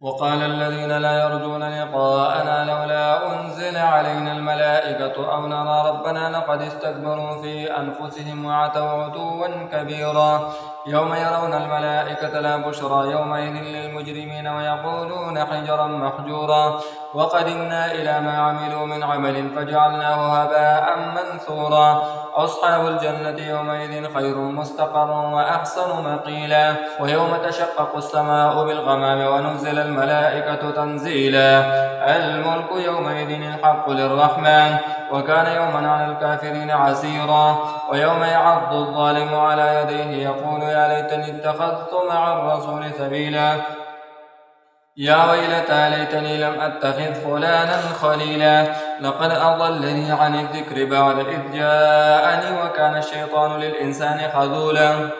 وقال الذين لا يرجون لقاءنا لولا أنزل علينا الملائكة أو نرى ربنا لقد استكبروا في أنفسهم وعتوا عتوا كبيرا يوم يرون الملائكة لا بشرى يومئذ للمجرمين ويقولون حجرا محجورا وقدمنا إلى ما عملوا من عمل فجعلناه هباء منثورا أصحاب الجنة يومئذ خير مستقرا وأحسن مقيلا ويوم تشقق السماء بالغمام ونزل الملائكة تنزيلا الملك يومئذ الحق للرحمن وكان يوما على الكافرين عسيرا ويوم يعض الظالم على يديه يقول يا ليتني اتخذت مع الرسول سبيلا يا ويلتى ليتني لم أتخذ فلانا خليلا لقد أضلني عن الذكر بعد إذ جاءني وكان الشيطان للإنسان خذولا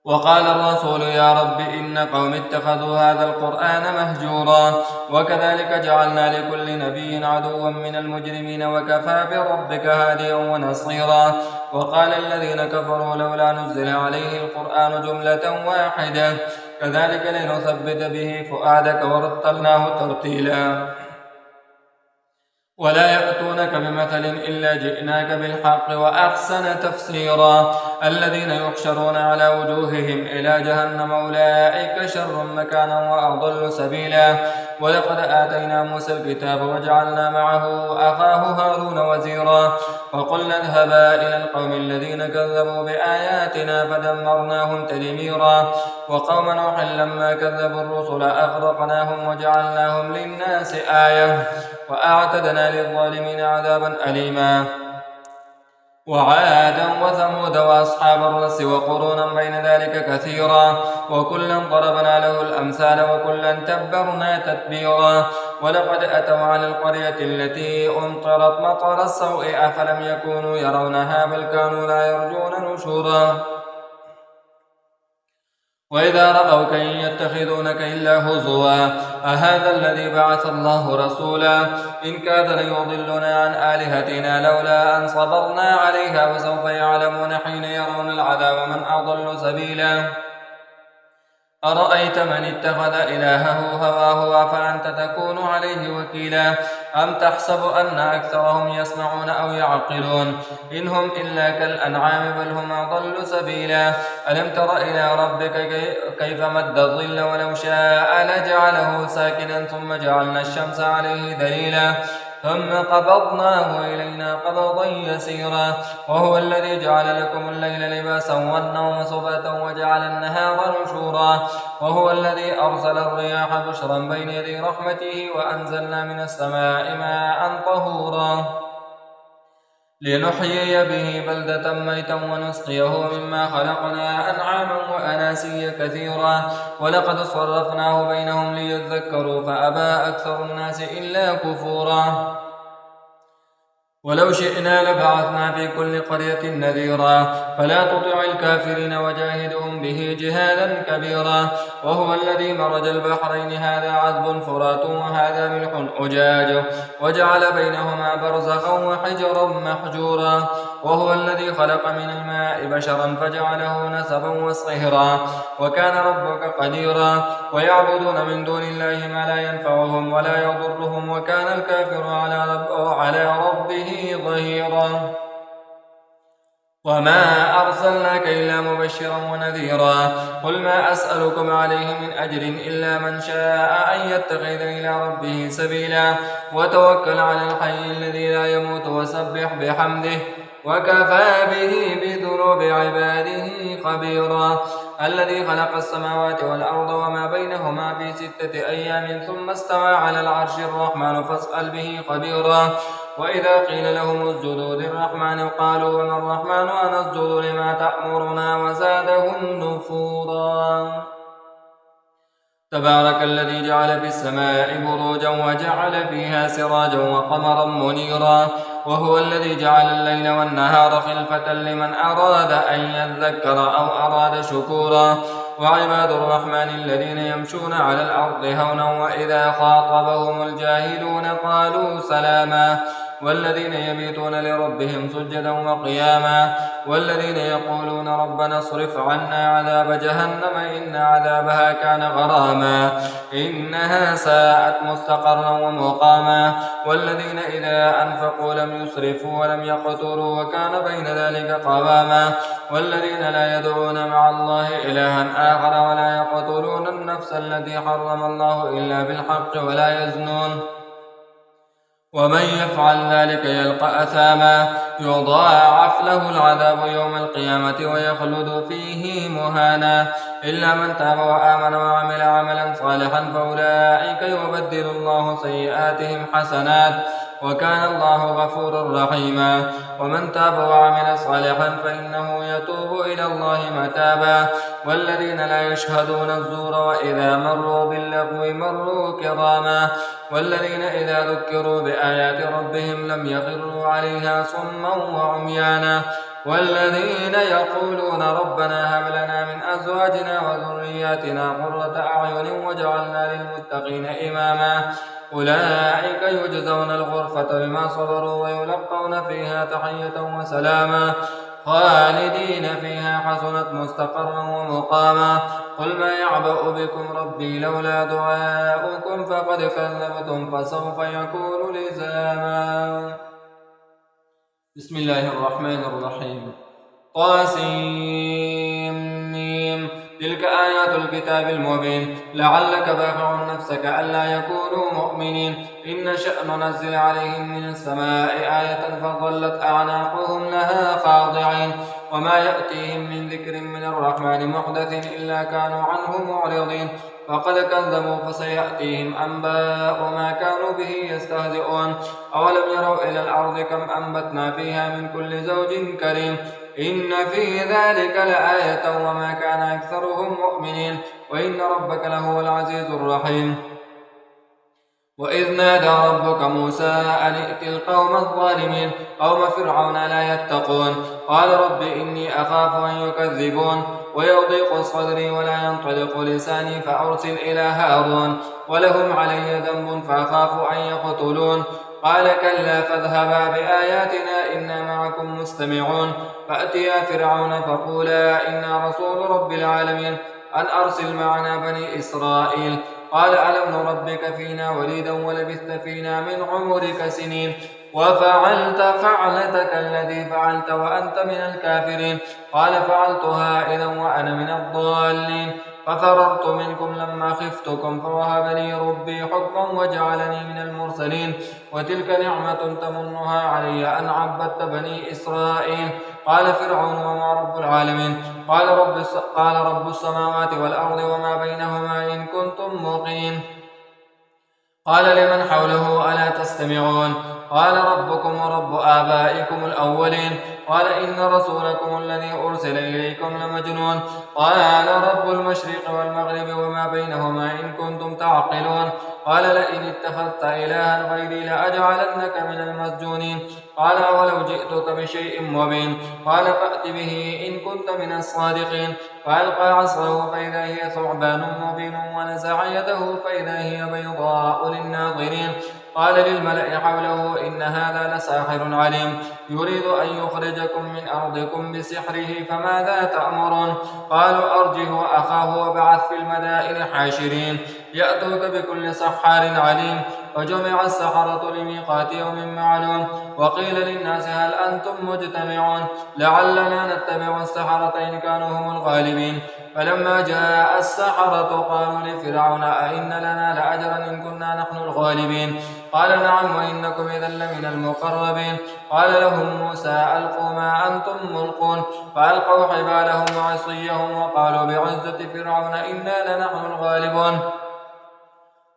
وقال الرسول يا رب إن قوم اتخذوا هذا القرآن مهجورا وكذلك جعلنا لكل نبي عدوا من المجرمين وكفى بربك هاديا ونصيرا وقال الذين كفروا لولا نزل عليه القرآن جملة واحدة كذلك لنثبت به فؤادك ورتلناه ترتيلا ولا يأتونك بمثل إلا جئناك بالحق وأحسن تفسيرا الذين يحشرون على وجوههم إلى جهنم أولئك شر مكانا وأضل سبيلا ولقد آتينا موسى الكتاب وجعلنا معه أخاه هارون وزيرا فقلنا اذهبا إلى القوم الذين كذبوا بآياتنا فدمرناهم تدميرا وقوم نوح لما كذبوا الرسل أغرقناهم وجعلناهم للناس آية وأعتدنا للظالمين عذابا أليما وعادا وثمود وأصحاب الرس وقرونا بين ذلك كثيرا وكلا ضربنا له الأمثال وكلا تبرنا تتبيرا ولقد أتوا على القرية التي أمطرت مطر السوء أفلم يكونوا يرونها بل كانوا لا يرجون نشورا وإذا رأوك إن يتخذونك إلا هزوا أهذا الذي بعث الله رسولا إن كاد ليضلنا عن آلهتنا لولا أن صبرنا عليها وسوف يعلمون حين يرون العذاب من أضل سبيلا أرأيت من اتخذ إلهه هواه أفأنت تكون عليه وكيلا أم تحسب أن أكثرهم يسمعون أو يعقلون إن هم إلا كالأنعام بل هم أضل سبيلا ألم تر إلى ربك كيف مد الظل ولو شاء لجعله ساكنا ثم جعلنا الشمس عليه دليلا ثم قبضناه إلينا قبضا يسيرا وهو الذي جعل لكم الليل لباسا والنوم سباتا وجعل النهار نشورا وهو الذي أرسل الرياح بشرا بين يدي رحمته وأنزلنا من السماء ماء طهورا لنحيي به بلدة ميتا ونسقيه مما خلقنا أنعاما وأناسيا كثيرا ولقد صرفناه بينهم ليذكروا فأبى أكثر الناس إلا كفورا ولو شئنا لبعثنا في كل قرية نذيرا فلا تطع الكافرين وجاهدهم به جهادا كبيرا وهو الذي مرج البحرين هذا عذب فرات وهذا ملح أجاج وجعل بينهما برزخا وحجرا محجورا وهو الذي خلق من الماء بشرا فجعله نسبا وصهرا وكان ربك قديرا ويعبدون من دون الله ما لا ينفعهم ولا يضرهم وكان الكافر على ربه ظهيرا وما أرسلناك إلا مبشرا ونذيرا قل ما أسألكم عليه من أجر إلا من شاء أن يتخذ إلى ربه سبيلا وتوكل على الحي الذي لا يموت وسبح بحمده وكفى به بذنوب عباده خبيرا الذي خلق السماوات والأرض وما بينهما في 6 أيام ثم استوى على العرش الرحمن فاسأل به خبيرا وإذا قيل لهم اسجدوا للرحمن قالوا وما الرحمن أنسجد لما تأمرنا وزادهم نفورا تبارك الذي جعل في السماء بروجا وجعل فيها سراجا وقمرا منيرا وهو الذي جعل الليل والنهار خلفة لمن أراد أن يذكر أو أراد شكورا وعباد الرحمن الذين يمشون على الأرض هونا وإذا خاطبهم الجاهلون قالوا سلاما والذين يبيتون لربهم سجدا وقياما والذين يقولون ربنا اصرف عنا عذاب جهنم إن عذابها كان غراما إنها ساءت مستقرا ومقاما والذين إذا أنفقوا لم يسرفوا ولم يقتروا وكان بين ذلك قواما والذين لا يدعون مع الله إلها آخر ولا يقتلون النفس التي حرم الله إلا بالحق ولا يزنون ومن يفعل ذلك يلقى أثاما يضاعف له العذاب يوم القيامة ويخلد فيه مهانا إلا من تاب وآمن وعمل عملا صالحا فأولئك يبدل الله سيئاتهم حسنات وكان الله غفورا رحيما ومن تاب وعمل صالحا فإنه يتوب إلى الله متابا والذين لا يشهدون الزور وإذا مروا باللغو مروا كراما والذين إذا ذكروا بآيات ربهم لم يخروا عليها صما وعميانا والذين يقولون ربنا هب لنا من أزواجنا وذرياتنا قرة أعين واجعلنا للمتقين إماما أولئك يجزون الغرفة بما صبروا ويلقون فيها تحية وسلاما خالدين فيها حسنت مستقرا ومقاما قل ما يعبأ بكم ربي لولا دعاؤكم فقد كذبتم فسوف يكون لزاما. بسم الله الرحمن الرحيم. طاسيم تلك آيات الكتاب المبين لعلك باخع نفسك ألا يكونوا مؤمنين إن شأن ننزل عليهم من السماء آية فظلت أعناقهم لها خاضعين وما يأتيهم من ذكر من الرحمن محدث إلا كانوا عنه معرضين فقد كذبوا فسيأتيهم أنباء ما كانوا به يستهزئون أولم يروا إلى الأرض كم أنبتنا فيها من كل زوج كريم إن في ذلك لآية وما كان أكثرهم مؤمنين وإن ربك لهو العزيز الرحيم. وإذ نادى ربك موسى أن ائت القوم الظالمين قوم فرعون لا يتقون قال رب إني أخاف أن يكذبون ويضيق صدري ولا ينطلق لساني فأرسل إلى هارون ولهم علي ذنب فأخاف أن يقتلون قال كلا فاذهبا بآياتنا إنا معكم مستمعون فأتيا فرعون فقولا إنا رسول رب العالمين أن أرسل معنا بني إسرائيل قال ألم نربك فينا وليدا ولبثت فينا من عمرك سنين وفعلت فعلتك الذي فعلت وأنت من الكافرين قال فعلتها إذا وأنا من الضالين ففررت منكم لما خفتكم فوهب لي ربي حكما وجعلني من المرسلين وتلك نعمة تمنها علي أن عبدت بني إسرائيل قال فرعون وما رب العالمين قال رب السماوات والأرض وما بينهما إن كنتم موقنين قال لمن حوله ألا تستمعون قال ربكم ورب آبائكم الأولين قال إن رسولكم الذي أرسل إليكم لمجنون قال رب المشرق والمغرب وما بينهما إن كنتم تعقلون قال لئن اتخذت إلها غيري لأجعلنك من المسجونين قال أولو جئتك بشيء مبين قال فأت به إن كنت من الصادقين فألقى عصاه فإذا هي ثعبان مبين ونزع يده فإذا هي بيضاء للناظرين قال للملأ حوله إن هذا لساحر عليم يريد أن يخرجكم من أرضكم بسحره فماذا تأمرون قالوا أرجه وأخاه وبعث في المدائن حاشرين يأتوك بكل سحار عليم وجمع السحرة لميقات يوم معلوم وقيل للناس هل أنتم مجتمعون لعلنا نتبع السحرة إن كانوا هم الغالبين فلما جاء السحرة قالوا لفرعون أئن لنا لأجرا إن كنا نحن الغالبين قال نعم وإنكم إذا لمن المقربين قال لهم موسى ألقوا ما أنتم ملقون فألقوا حبالهم وعصيهم وقالوا بعزة فرعون إنا لنحن الغالبون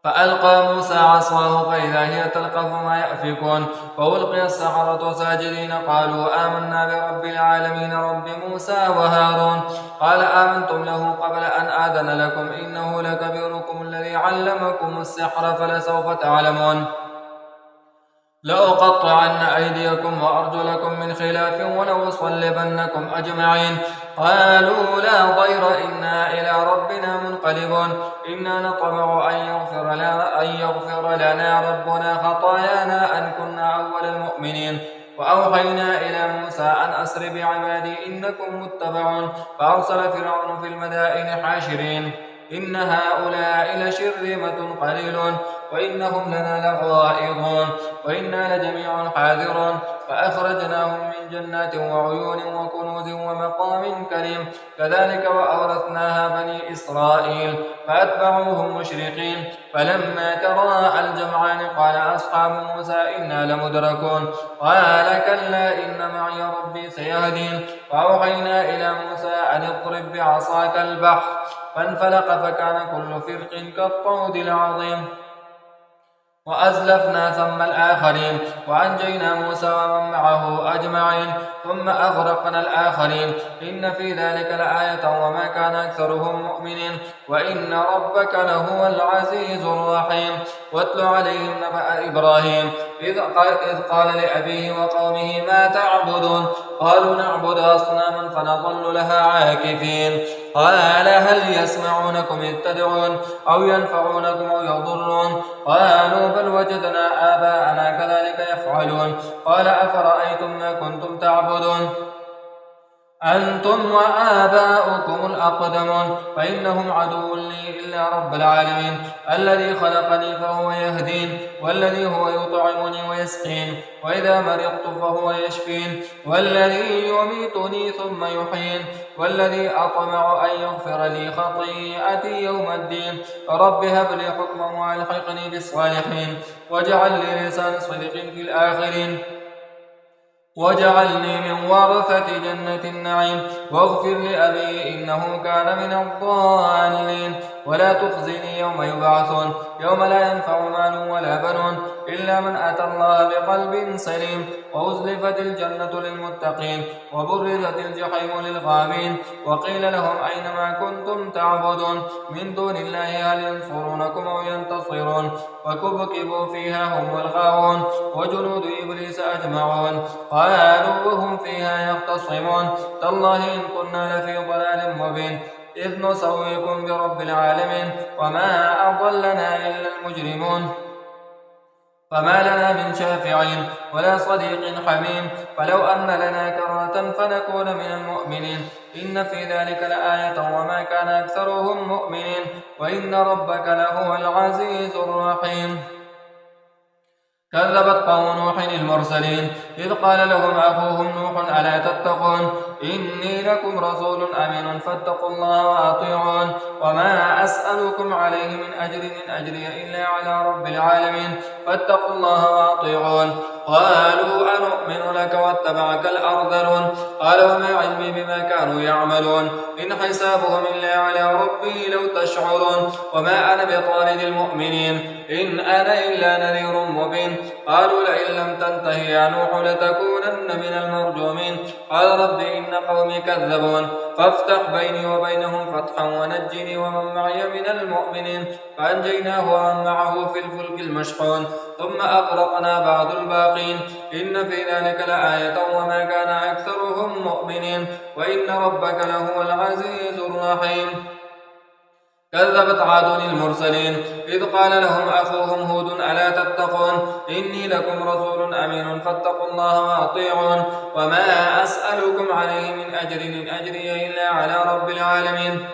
فألقى موسى عصاه فإذا هي تلقف ما يأفكون فألقي السحرة ساجدين قالوا آمنا برب العالمين رب موسى وهارون قال آمنتم له قبل أن آذن لكم إنه لكبيركم الذي علمكم السحر فلسوف تعلمون لأقطعن أيديكم وأرجلكم من خلاف ولأصلبنكم أجمعين قالوا لا ضير إنا إلى ربنا منقلبون إنا نطمع أن يغفر لنا ربنا خطايانا أن كنا أول المؤمنين وأوحينا إلى موسى أن أسر بعبادي إنكم متبعون فأرسل فرعون في المدائن حاشرين إن هؤلاء لشرذمة قليلون وإنهم لنا لغائظون وإنا لجميع حاذرون فأخرجناهم من جنات وعيون وكنوز ومقام كريم كذلك وأورثناها بني إسرائيل فأتبعوهم مشرقين فلما تراءى الجمعان قال أصحاب موسى إنا لمدركون قال كلا إن معي ربي سيهدين فأوحينا إلى موسى أن اضرب بعصاك البحر فانفلق فكان كل فرق كالطود العظيم وأزلفنا ثم الآخرين وأنجينا موسى ومن معه أجمعين ثم أغرقنا الآخرين إن في ذلك لآية وما كان أكثرهم مؤمنين وإن ربك لهو العزيز الرحيم واتل عليهم نبأ إبراهيم إذ قال لأبيه وقومه ما تعبدون قالوا نعبد أصناما فنظل لها عاكفين قال هل يسمعونكم إذ تدعون أو ينفعونكم أو يضرون قالوا بل وجدنا آباءنا كذلك يفعلون قال أفرأيتم ما كنتم تعبدون أنتم وآباؤكم الأقدمون فإنهم عدو لي إلا رب العالمين الذي خلقني فهو يهدين والذي هو يطعمني ويسقين وإذا مرضت فهو يشفين والذي يميتني ثم يحيين والذي أطمع أن يغفر لي خطيئتي يوم الدين رب هب لي حكما وألحقني بالصالحين واجعل لي لسان صدق في الآخرين واجعلني من ورثة جنة النعيم واغفر لأبي إنه كان من الضالين ولا تخزني يوم يبعثون يوم لا ينفع مال ولا بنون إلا من أتى الله بقلب سليم وأزلفت الجنة للمتقين وبرزت الجحيم للغابين وقيل لهم أين ما كنتم تعبدون من دون الله هل ينصرونكم أو ينتصرون فكبكبوا فيها هم والغاوون وجنود إبليس أجمعون قالوا وهم فيها يختصمون تالله إن كنا لفي ضلال مبين إذ نسويكم برب العالمين وما أضلنا إلا المجرمون فما لنا من شافعين ولا صديق حميم فلو أن لنا كرة فنكون من المؤمنين إن في ذلك لآية وما كان أكثرهم مؤمنين وإن ربك لهو العزيز الرحيم كذبت قوم نوح المرسلين إذ قال لهم أخوهم نوح ألا تتقون إني لكم رسول أمين فاتقوا الله وأطيعون وما أسألكم عليه من أجري إلا على رب العالمين فاتقوا الله وأطيعون قالوا أنؤمن لك واتبعك الأرذلون قال وما علمي بما كانوا يعملون إن حسابهم إلا على ربي لو تشعرون وما أنا بطارد المؤمنين إن أنا إلا نذير مبين قالوا لئن لم تنته يا نوح لتكونن من المرجومين قال رب إن قومي كذبون فافتح بيني وبينهم فتحا ونجني ومن معي من المؤمنين فأنجيناه ومن معه في الفلك المشحون ثم أغرقنا بعد الباقين إن في ذلك لآية وما كان أكثرهم مؤمنين وإن ربك لهو العزيز الرحيم كذبت عاد المرسلين إذ قال لهم أخوهم هود ألا تتقون إني لكم رسول أمين فاتقوا الله وأطيعون وما أسألكم عليه من أجر إن أجري إلا على رب العالمين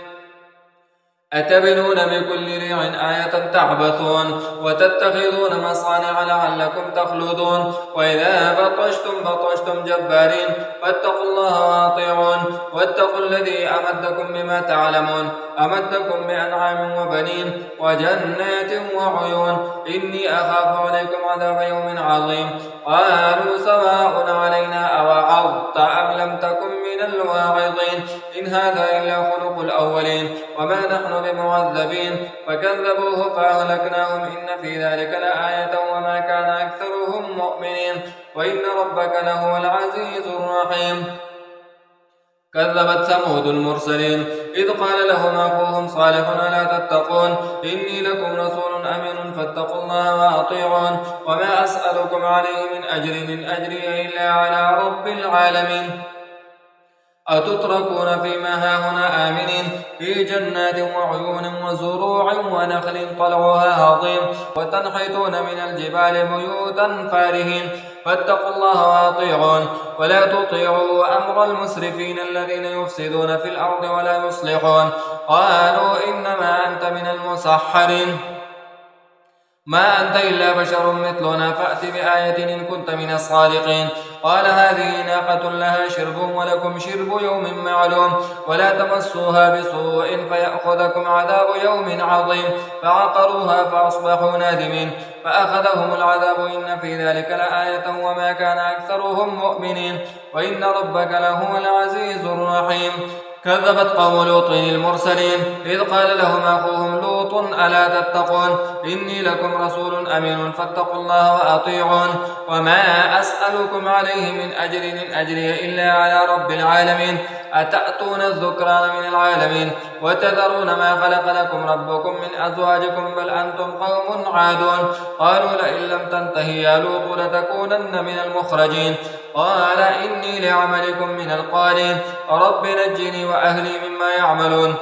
أتبنون بكل ريع آية تعبثون وتتخذون مصانع لعلكم تخلدون وإذا بطشتم جبارين فاتقوا الله وأطيعون واتقوا الذي أمدكم بما تعلمون أمدكم بأنعام وبنين وجنات وعيون إني أخاف عليكم عذاب يوم عظيم قالوا سواء علينا أوعظت أم لم تكن من الواعظين إن هذا إلا خلق الأولين وما نحن بمعذبين فكذبوه فأهلكناهم إن في ذلك لآية وما كان أكثرهم مؤمنين وإن ربك لهو العزيز الرحيم كذبت ثمود المرسلين إذ قال لهم أخوهم صالح ألا تتقون إني لكم رسول أمين فاتقوا الله وأطيعون وما أسألكم عليه من أجر إن أجري إلا على رب العالمين أتتركون فيما هاهنا آمنين في جنات وعيون وزروع ونخل طلعها هضيم وتنحتون من الجبال بيوتا فارهين فاتقوا الله وأطيعون ولا تطيعوا أمر المسرفين الذين يفسدون في الأرض ولا يصلحون. قالوا إنما أنت من المسحرين ما أنت إلا بشر مثلنا فأت بآية إن كنت من الصادقين. قال هذه ناقة لها شرب ولكم شرب يوم معلوم ولا تمسوها بسوء فيأخذكم عذاب يوم عظيم. فعقروها فأصبحوا نادمين فأخذهم العذاب إن في ذلك لآية وما كان أكثرهم مؤمنين وإن ربك لهو العزيز الرحيم. كذبت قوم لوط المرسلين إذ قال لهم أخوهم لوط ألا تتقون إني لكم رسول أمين فاتقوا الله وأطيعون وما أسألكم عليه من أجر إن أجري إلا على رب العالمين أتأتون الذكران من العالمين وتذرون ما خلق لكم ربكم من أزواجكم بل أنتم قوم عادون. قالوا لئن لم تنتهي يا لوط لتكونن من المخرجين. قال إني لعملكم من القالين رب نجني وأهلي مما يعملون.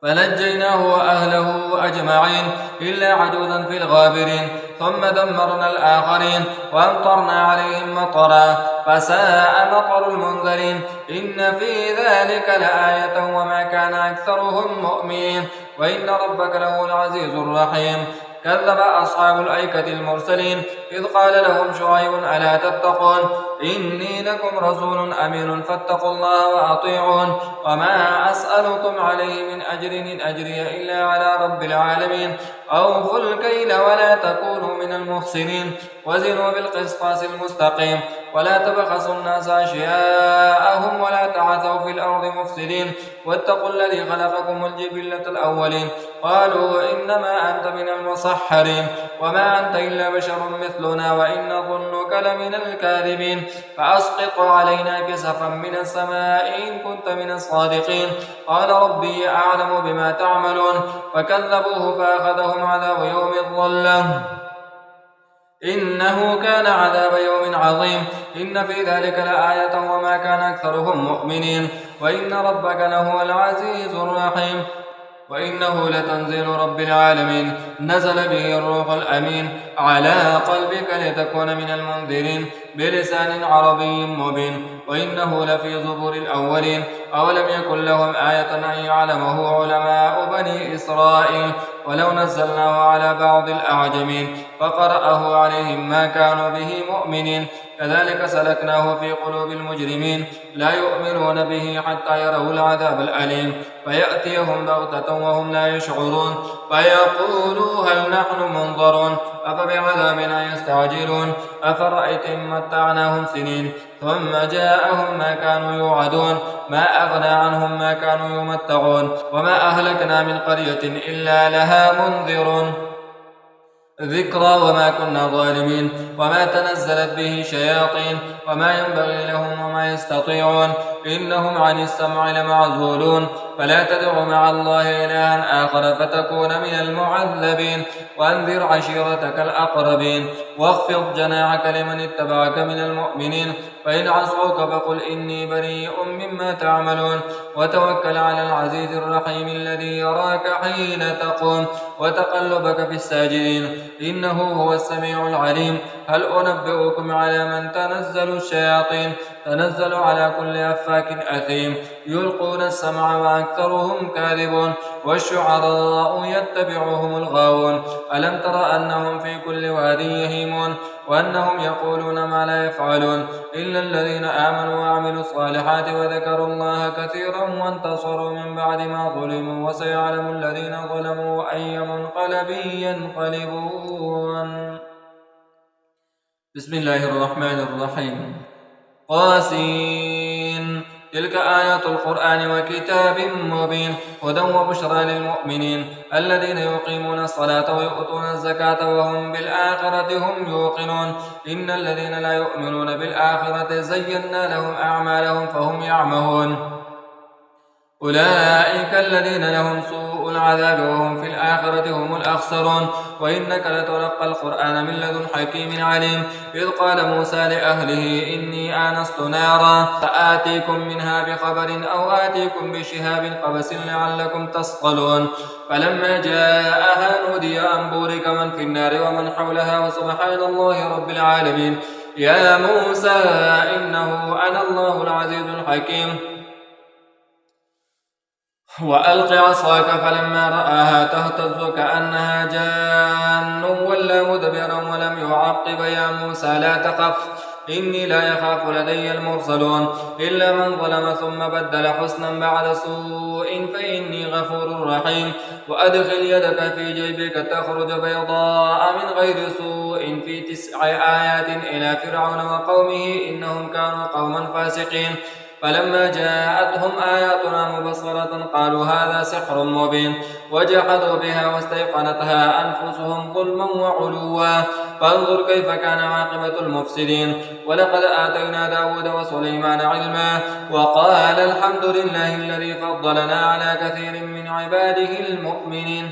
فنجيناه وأهله أجمعين إلا عجوزا في الغابرين ثم دمرنا الآخرين وأمطرنا عليهم مطرا فساء مطر المنذرين إن في ذلك لآية وما كان أكثرهم مؤمنين وإن ربك له العزيز الرحيم. كذب أصحاب الأيكة المرسلين إذ قال لهم شعيب ألا تتقون إني لكم رسول أمين فاتقوا الله وأطيعون وما أسألكم عليه من أجر إن أجري إلا على رب العالمين. أوفوا الكيل ولا تكونوا من المخسرين وزنوا بالقسطاس المستقيم ولا تبخسوا الناس أشياءهم ولا تعثوا في الأرض مفسدين واتقوا الذي خلقكم والجبلة الأولين. قالوا إنما أنت من المسحرين وما أنت إلا بشر مثلنا وإن ظنك لمن الكاذبين فأسقط علينا كسفا من السماء إن كنت من الصادقين. قال ربي أعلم بما تعملون فكذبوه فأخذهم عذاب يوم الظلة إنه كان عذاب يوم عظيم إن في ذلك لآية وما كان أكثرهم مؤمنين وإن ربك لهو العزيز الرحيم. وإنه لتنزيل رب العالمين نزل به الروح الأمين على قلبك لتكون من المنذرين بلسان عربي مبين وإنه لفي زبور الأولين. أولم يكن لهم آية أن يعلمه علماء بني إسرائيل ولو نزلناه على بعض الأعجمين فقرأه عليهم ما كانوا به مؤمنين كذلك سلكناه في قلوب المجرمين لا يؤمنون به حتى يروا العذاب الأليم فيأتيهم بغتة وهم لا يشعرون فيقولوا هل نحن منظرون أفبعذابنا يستعجلون أفرأيتم متعناهم سنين ثم جاءهم ما كانوا يوعدون ما أغنى عنهم ما كانوا يمتعون وما أهلكنا من قرية إلا لها منذرون ذكرى وما كنا ظالمين وما تنزلت به شياطين وما ينبغي لهم وما يستطيعون إنهم عن السمع لمعزولون فلا تدع مع الله إلها آخر فتكون من المعذبين وأنذر عشيرتك الأقربين واخفض جناحك لمن اتبعك من المؤمنين فإن عصوك فقل إني بريء مما تعملون وتوكل على العزيز الرحيم الذي يراك حين تقوم وتقلبك في الساجدين إنه هو السميع العليم. هل أنبئكم على من تنزل الشياطين تنزل على كل أفاك أثيم يلقون السمع وأكثرهم كاذبون والشعراء يتبعهم الغاوون ألم تر أنهم في كل واد يهيمون وأنهم يقولون ما لا يفعلون إلا الذين آمنوا وعملوا الصالحات وذكروا الله كثيرا وانتصروا من بعد ما ظلموا وسيعلم الذين ظلموا أي منقلب ينقلبون. بسم الله الرحمن الرحيم. قاسين تلك آيات القرآن وكتاب مبين هدى وبشرى للمؤمنين الذين يقيمون الصلاة ويؤتون الزكاة وهم بالآخرة هم يوقنون إن الذين لا يؤمنون بالآخرة زينا لهم أعمالهم فهم يعمهون أولئك الذين لهم سوء العذاب وهم في الآخرة هم الأخسرون وإنك لتلقى القرآن من لدن حكيم عليم. إذ قال موسى لأهله إني آنست نارا فآتيكم منها بخبر أو آتيكم بشهاب قبس لعلكم تصطلون. فلما جاءها نودي أن بورك من في النار ومن حولها وسبحان الله رب العالمين. يا موسى إنه أنا الله العزيز الحكيم. وألق عصاك فلما رآها تهتز كأنها جان ولا مدبرا ولم يعقب. يا موسى لا تخف إني لا يخاف لدي المرسلون إلا من ظلم ثم بدل حسنا بعد سوء فإني غفور رحيم. وأدخل يدك في جيبك تخرج بيضاء من غير سوء في 9 آيات إلى فرعون وقومه إنهم كانوا قوما فاسقين. فلما جاءتهم آياتنا مبصرة قالوا هذا سحر مبين وجحدوا بها واستيقنتها أنفسهم ظلما وعلوا فانظر كيف كان عاقبة المفسدين. ولقد آتينا داود وسليمان علما وقال الحمد لله الذي فضلنا على كثير من عباده المؤمنين.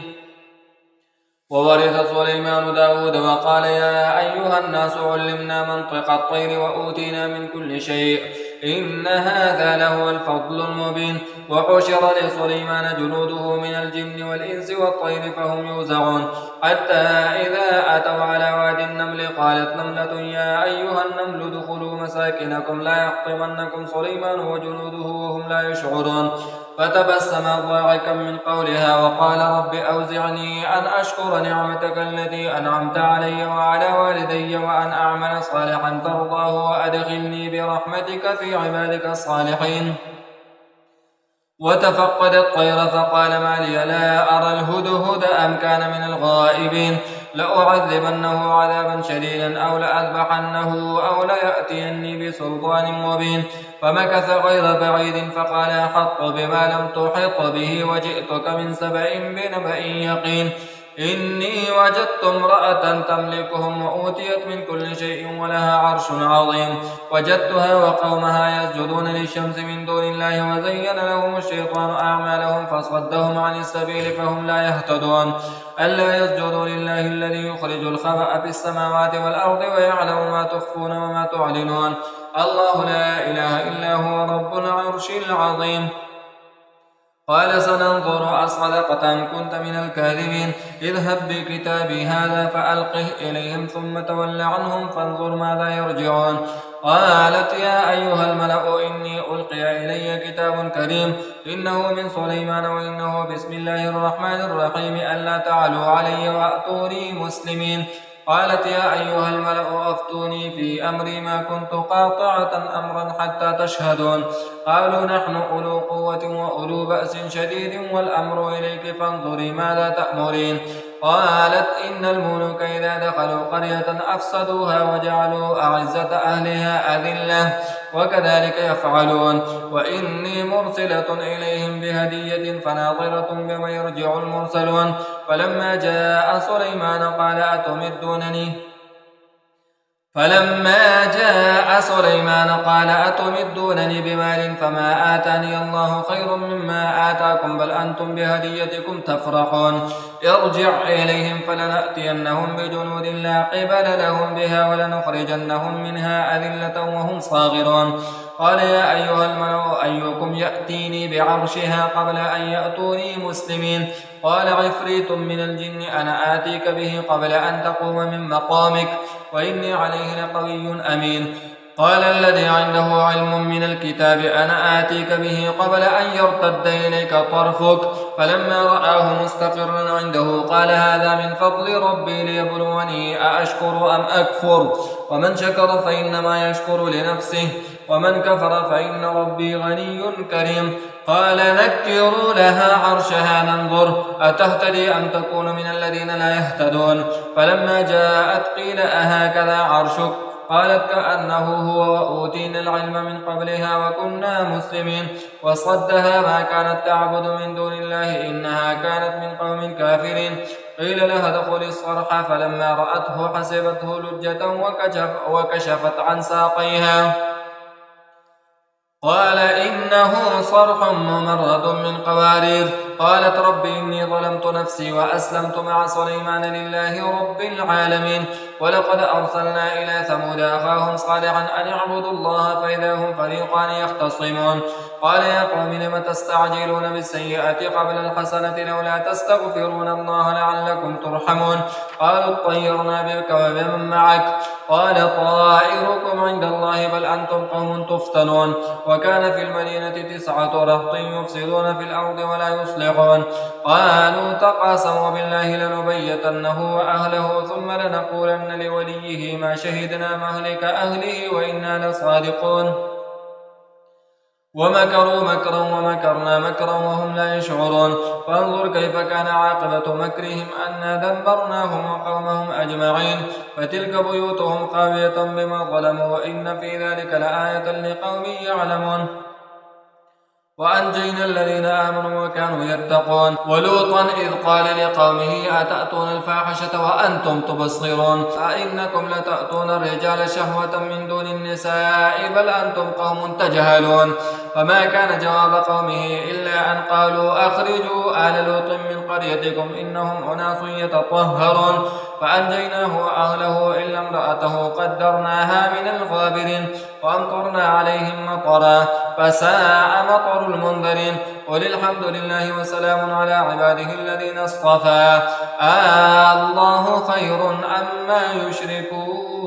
وورث سليمان داود وقال يا أيها الناس علمنا منطق الطير وأوتينا من كل شيء إن هذا لهو الفضل المبين. وحشر لسليمان جنوده من الجن والإنس والطير فهم يوزعون حتى إذا أتوا على وادي النمل قالت نملة يا أيها النمل ادخلوا مساكنكم لا يحطمنكم سليمان وجنوده وهم لا يشعرون. فتبسم ضاحكا من قولها وقال رب أوزعني أن أشكر نعمتك التي أنعمت علي وعلى والدي وأن أعمل صالحا ترضاه وأدخلني برحمتك في عبادك الصالحين. وتفقد الطير فقال ما لي لا أرى الهدهد أم كان من الغائبين لأعذبنه عذابا شديدا أو لأذبحنه أو ليأتيني بسلطان مبين. فمكث غير بعيد فقال أحط بما لم تحط به وجئتك من سبأ بنبأ يقين. إني وجدت امرأة تملكهم وأوتيت من كل شيء ولها عرش عظيم وجدتها وقومها يسجدون للشمس من دون الله وزين لهم الشيطان أعمالهم فصدهم عن السبيل فهم لا يهتدون. ألا يسجدوا لله الذي يخرج الخبأ في السماوات والأرض ويعلم ما تخفون وما تعلنون. الله لا إله إلا هو رب العرش العظيم. قال سننظر أصدقت أم كنت من الكاذبين اذهب بكتابي هذا فألقه إليهم ثم تول عنهم فانظر ماذا يرجعون. قالت يا أيها الملأ إني ألقي إلي كتاب كريم إنه من سليمان وإنه بسم الله الرحمن الرحيم ألا تعلوا علي وأتوني مسلمين. قالت يا أيها الملأ أفتوني في أمري ما كنت قاطعة أمرا حتى تشهدون. قالوا نحن أولو قوة وأولو بأس شديد والأمر إليك فانظري ماذا تأمرين. قالت إن الملوك إذا دخلوا قرية أفسدوها وجعلوا أعزة أهلها أذلة وكذلك يفعلون. وإني مرسلة إليهم بهدية فناظرة بما يرجع المرسلون. فلما جاء سليمان قال أتمدونني بمال فما آتاني الله خير مما آتاكم بل أنتم بهديتكم تفرحون. ارجع إليهم فلنأتينهم بجنود لا قبل لهم بها ولنخرجنهم منها أذلة وهم صاغرون. قال يا أيها الملأ أيكم يأتيني بعرشها قبل أن يأتوني مسلمين. قال عفريت من الجن أنا آتيك به قبل أن تقوم من مقامك وإني عليه لقوي أمين. قال الذي عنده علم من الكتاب أنا آتيك به قبل أن يرتد إليك طرفك. فلما رآه مستقرا عنده قال هذا من فضل ربي ليبلوني أأشكر أم أكفر. ومن شكر فإنما يشكر لنفسه ومن كفر فإن ربي غني كريم. قال نكروا لها عرشها ننظر أتهتدي أم تكون من الذين لا يهتدون. فلما جاءت قيل أهكذا عرشك قالت كأنه هو وأوتينا العلم من قبلها وكنا مسلمين. وصدها ما كانت تعبد من دون الله إنها كانت من قوم كافرين. قيل لها ادخل الصرح فلما رأته حسبته لجة وكشفت عن ساقيها قال إنه صرح ممرد من قوارير قالت رب إني ظلمت نفسي وأسلمت مع سليمان لله رب العالمين. ولقد أرسلنا إلى ثمود أخاهم صالحا أن اعبدوا الله فإذا هم فريقان يختصمون قال يا قوم لم تستعجلون بالسيئة قبل الحسنة لولا تستغفرون الله لعلكم ترحمون قالوا اطيرنا بك وبمن معك قال طائركم عند الله بل أنتم قوم تفتنون. وكان في المدينة 9 رهط يفسدون في الأرض ولا يصلحون قالوا تقاسموا بالله لنبيتنه وأهله ثم لنقولن لوليه ما شهدنا مهلك أهله وإنا لصادقون. ومكروا مكرا ومكرنا مكرا وهم لا يشعرون فانظر كيف كان عاقبة مكرهم أنا دمرناهم وقومهم أجمعين فتلك بيوتهم خاوية بما ظلموا وإن في ذلك لآية لقوم يعلمون. وأنجينا الذين آمنوا وكانوا يتقون ولوطا إذ قال لقومه أتأتون الفاحشة وأنتم تبصرون أئنكم لتأتون الرجال شهوة من دون النساء بل أنتم قوم تجهلون. فما كان جواب قومه إلا أن قالوا أخرجوا آل لوط من قريتكم إنهم أناس يتطهرون فأنجيناه وأهله إلا امرأته قدرناها من الغابرين وأمطرنا عليهم مطرا فساء مطر المنذرين. قل الحمد لله وسلام على عباده الذين اصطفى الله خير عما يشركون.